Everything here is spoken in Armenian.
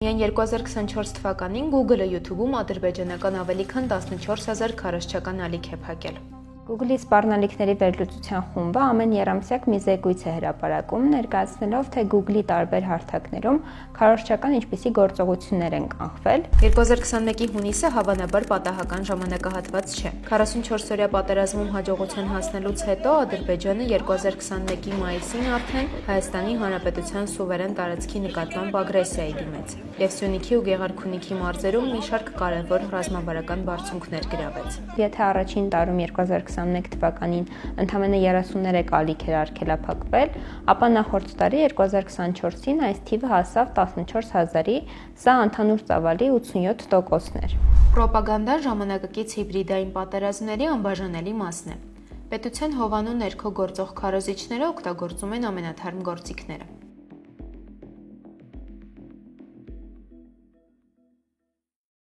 Միայն 2024 թվականին Google-ը YouTube-ում ադրբեջանական ավելի քան 14,000 քարոզչական ալիք է փակել։ Google-ի սպառնալիքների վերլուծության խումբը ամեն եռամսյակ մի զեկույց է հրապարակում, ներկայացնելով, թե Google-ի տարբեր հարթակներում քարոզչական ինչպիսի գործողություններ են կանխվել։ 2021-ի հունիսը հավանաբար պատահական ժամանակահատված չէ։ 44-օրյա պատերազմում հաջողության հասնելուց հետո Ադրբեջանը 2021-ի մայիսին արդեն Հայաստանի Հանրապետության սուվերեն տարածքի նկատմամբ ագրեսիայի դիմեց և Սյունիքի ու Գեղարքունիքի մարզերում մի շարք կարևոր ռազմավարական բարձունքներ գրավեց։ Եթե առաջին տարում 2021 թվականին ընդամենը 33 ալիք էր արգելափակվել, ապա նախորդ տարի 2024-ին այս թիվը հասավ 14,000-ի, սա ընդհանուր ծավալի 87%-ն էր։ Պրոպագանդան ժամանակակից հիբրիդային պատերազմների անբաժանելի մասն է։ Պետության հովանու ներքո գործող քարոզիչները օգտագործում են ամենաթարմ գործիքները։